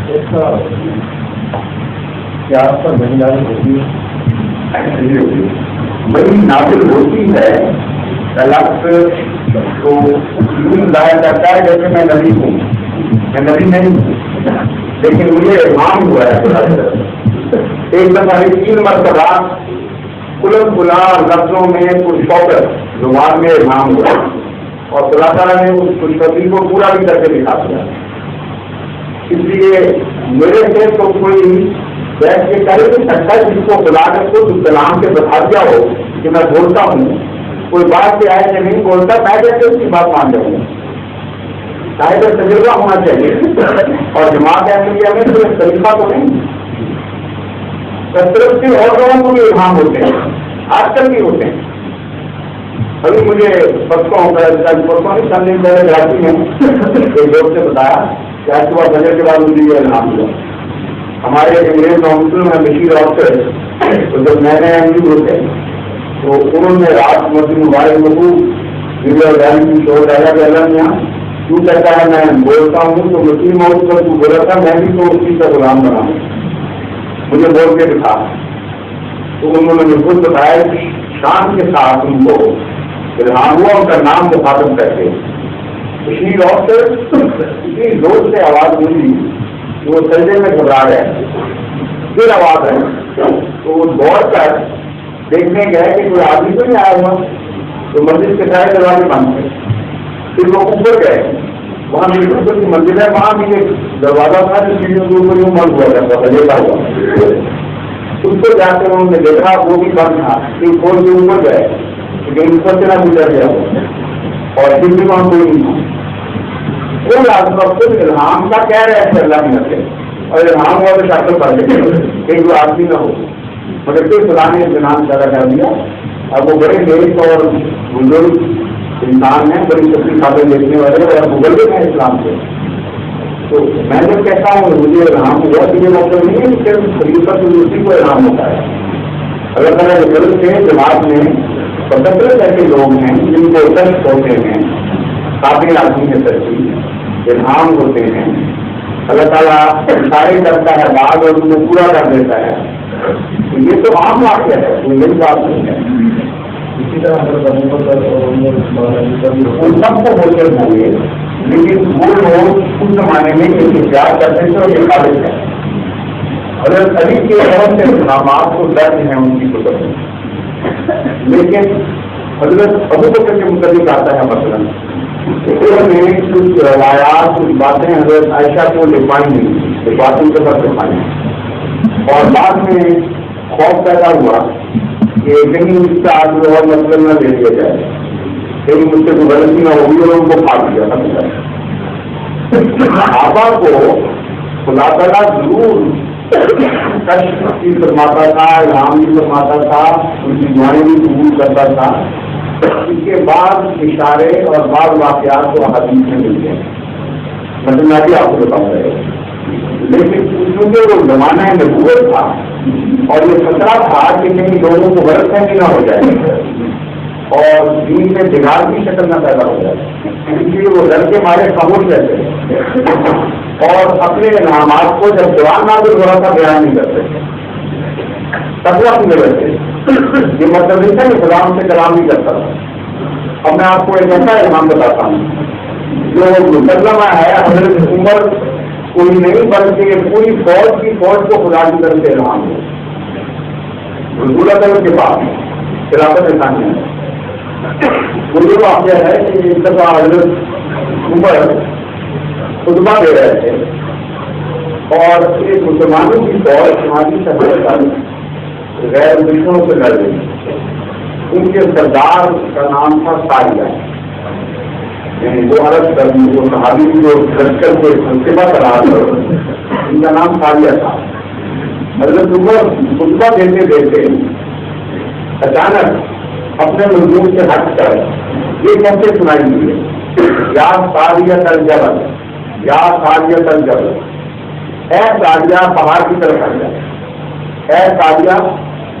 کیا آپ پر وہی نازل ہوتی ہے؟ وہی نازل ہوتی ہے لفظ تو یوں ظاہر کرتا ہے جیسے میں نبی ہوں. میں نبی نہیں ہوں لیکن مجھے الہام ہوا ہے. ایک دفعہ 3 مرتبہ کلا لفظوں میں کچھ شوقت زبان میں الہام ہوا اور اللہ تعالیٰ نے اس خوشخبری کو پورا بھی کر کے دکھا دیا. اس لیے میرے سے تو کوئی بیٹھ کے کہہ نہیں سکتا جس کو خدا نے خود کلام سے بتا دیا ہو کہ میں بولتا ہوں. کوئی بات سے آئے کہ نہیں بولتا میں کیسے اس کی بات مان جاؤں گا. شاید تجربہ ہونا چاہیے اور جماعت احمدیہ میں تو طریقہ تو نہیں. کثرت سے اور لوگوں کو بھی الہام ہوتے ہیں, آج کل بھی ہوتے ہیں. ابھی مجھے پرسوں چند دن پہلے کراچی میں ایک دوست سے بتایا کہ آج صبح فجر کے بعد مجھے یہ الہام ہوا. ہمارے انگریز کاؤنسل میں بشیر افسر تو جب نئے نئے ایم پی ہوتے تو انہوں نے رات مسجد مبارک ببو ویڈیو ڈائری کی شو ڈالا کہ اللہ میاں کیوں کہتا ہے میں بولتا ہوں تو مسلم موت پر تو بولا تھا میں بھی تو اسی کا غلام بناؤں, مجھے بول کے دکھا. تو انہوں نے مجھ کو بتایا کہ شان کے ساتھ ان کو الہام ہوا, ان کا نام مخاطب کرتے بشیر افسر اتنی زور سے آواز ملی کہ وہ سجدے میں گھبرا گئے. پھر آواز ہے تو وہ دوڑ کر دیکھنے گئے کہ کوئی آدمی تو نہیں آیا ہوا. تو مسجد کے سارے دروازے بند تھے. پھر وہ اوپر گئے, وہاں میٹر کی مسجد ہے, وہاں بھی ایک دروازہ تھا جو سیڑھیوں کے اوپر یوں بند ہوا کرتا تھا, لیتا ہوا. اس کو جا کر انہوں نے دیکھا وہ بھی بند تھا. پھر کھول کے اوپر گئے لیکن اوپر سے نہ گزر گیا اور پھر بھی وہاں کوئی نہیں تھا. وہ لازم خود الہام کا کہہ رہے تھے اللہ کی نظر, اور الہام ہوا تو شکل پڑ گئے کہ جو آدمی نہ ہو, مگر پھر خدا نے انتظام پیدا کر دیا. اب وہ بڑے نیک اور بزرگ انسان ہیں, بڑی سچی خبریں دیکھنے والے اور مغرب ہیں اسلام سے. تو میں جب کہتا ہوں مجھے الہام ہوا تو یہ مطلب نہیں ہے کہ صرف خلیفہ اسی کو الہام ہوتا ہے. اللہ تعالیٰ کے طرف سے جماعت میں 75 ایسے لوگ ہیں جن کو کشف ہوتے ہیں, قابل آدمی ہے ترقی الہام ہوتے ہیں. اللہ تعالیٰ اشارے کرتا ہے بعد اور ان کو پورا کر دیتا ہے. یہ تو عام واقعہ ہے, کوئی نئی بات نہیں ہے. اسی طرح ان سب کو ہوتے چاہیے, لیکن وہ لوگ اس زمانے میں انتظار کرتے تھے اور یہ قابل ہے. حضرت علی کے بہت سے انعامات کو درج ہیں ان کی کتب میں, لیکن حضرت ابو بکر کے متعلق آتا ہے مثلاً انہوں نے کچھ روایات کچھ باتیں حضرت عائشہ کو لکھوائی نہیں, باتوں کے ساتھ لکھوائی, اور بعد میں خوف پیدا ہوا کہ کہیں اس کا آج اور مطلب نہ دے دیا جائے, کہیں مجھ سے کوئی غلطی نہ ہوگی اور ان کو پھاڑ دیا تھا. صحابہ کو خدا تعالیٰ ضرور کشف بھی فرماتا تھا, الہام بھی فرماتا تھا, ان کی دعائیں بھی قبول کرتا تھا. اس کے بعد اشارے اور بعض واقعات کو حدیث میں ملتے ہیں, مطلب میں بھی آپ کو بتاؤں گا. لیکن چونکہ وہ زمانہ نبوت تھا اور یہ خطرہ تھا کہ کہیں لوگوں کو غلط فہمی نہ ہو جائے اور دین میں بگاڑ کی شکل نہ پیدا ہو جائے, اس لیے وہ ڈر کے مارے خاموش رہتے اور اپنے انعامات کو جب جوان نازل ہو رہا تھا بیان نہیں کرتے, تب وہ اپنے رہتے. یہ مطلب نہیں تھا کہ غلام سے کلام نہیں کرتا تھا. اب میں آپ کو ایک ایسا انعام بتاتا ہوں جو مقدمہ ہے حضرت عمر کوئی نہیں بلکہ پوری فوج کی فوج کو خدا کی طرف سے الہام ہو. رسول اللہ کے بعد خلافت ثانیہ اردو واقعہ ہے کہ ایک دفعہ حضرت عمر خطبہ دے رہے تھے اور ایک مسلمانوں کی فوج سماجی سفر غیر دشمنوں سے لڑ رہی. ان کے سردار کا نام تھا ساریہ, یعنی وہ عرب وہ صحابی جو لشکر کو خطبہ کرا رہے ان کا نام ساریہ تھا. حضرت عمر خطبہ دیتے دیتے اچانک اپنے مضمون سے ہٹ کر یہ کیسے سنائی دی ہے, یا ساریہ الجبل, یا ساریہ الجبل, اے ساریہ پہاڑ کی طرف آ جائے, اے ساریہ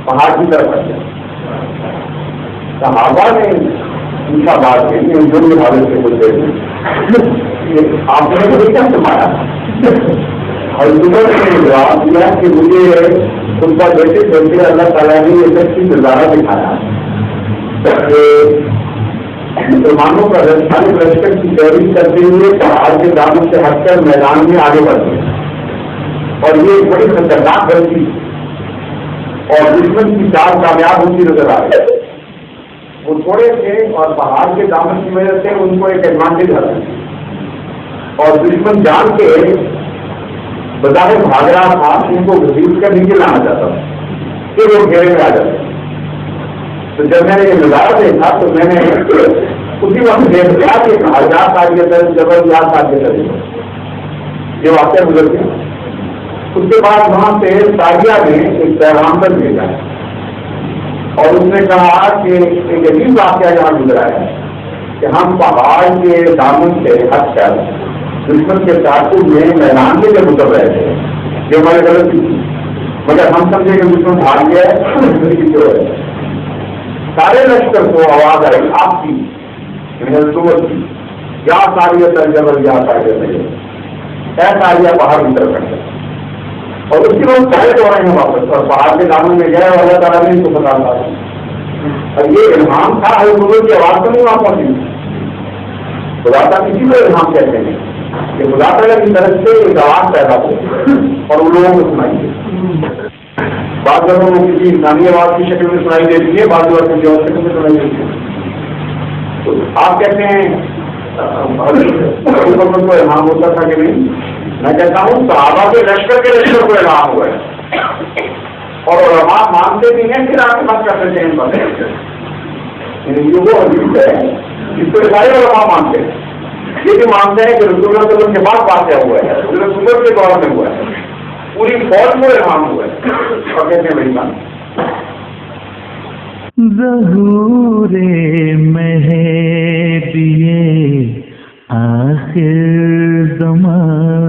پہاڑ کی طرف آ جائے. صحابہ نے پوچھا بات ہے کہ جو بھی حالت سے بولتے ہیں آپ نے کیا سنایا, اور صبح نے جواب دیا کہ مجھے خطبہ دیتے دیتے اللہ تعالیٰ نے یہ سب چیز نظارہ دکھایا کہ مسلمانوں کا راجستھانی لشکر کی تحریر کرتے ہوئے پہاڑ کے دامن سے ہٹ کر میدان میں آگے بڑھتے اور یہ ایک بڑی خطرناک غلطی اور دشمن کی چال کامیاب ہوتی نظر آ رہی ہے. وہ تھوڑے تھے اور پہاڑ کے دامن کی وجہ سے ان کو ایک ایڈوانٹیج حاصل اور دشمن جان کے بظاہر بھاگ رہا تھا ان کو گھسیٹ کر نیچے لانا چاہتا تھا کہ وہ گھیرے میں آ جاتے. تو جب میں نے یہ نظارہ دیکھا تو میں نے اسی وقت دیکھ لیا کہ آزاد آج کے طرف زبردست آج کے طرف یہ واقعہ گزر گیا. اس کے بعد وہاں سے تاجیہ نے ایک پیغام پر بھیجا اور اس نے کہا کہ ایک عجیب واقعہ یہاں گزرا ہے کہ ہم پہاڑ کے دامن سے ہٹ کر دشمن کے تعاقب میں میدان میں جب اتر رہے تھے جو ہماری غلطی تھی مگر ہم سمجھے کہ دشمن بھاگ گیا ہے. سارے لشکر کو آواز آئی آپ کی کی یا ساریہ ترجمہ یا ساریہ نہیں ایسا آئیے باہر کی طرف کرتے اور اس کے بعد چاہے تو رہے ہیں واپس اور پہاڑ کے دامن میں گئے اور اللہ تعالیٰ نے اس کو بتا تھا اور یہ الہام تھا حضرت کی آواز تو نہیں وہاں پہنچی. خدا تعالیٰ کسی کو الہام کہتے ہیں کہ خدا تعالیٰ کی طرف سے ایک آواز پیدا ہو اور ان لوگوں کو سنائیے. بعض لوگوں کو کسی انسانی آواز کی شکل میں سنائی دیتی ہے بعض لوگوں کسی اور شکل میں سنائی دیتی ہے. تو آپ کہتے ہیں کو الہام ہوتا تھا کہ نہیں. میں کہتا ہوں صحابہ کے لشکر کو الہام ہوا ہے اور علماء مانتے بھی ہیں پھر آپ بات کر سکتے ہیں باتیں. یہ وہ عجیب ہے جس کو سارے علماء مانتے ہیں. یہ بھی مانتے ہیں کہ رسول اللہ صلی اللہ علیہ وسلم کے بعد واقعہ ہوا ہے رسول کے دور میں ہوا ہے پوری فوج کو الہام ہوا ہے اور کہتے ہیں بڑی بات ظہور مہدی آخر زمان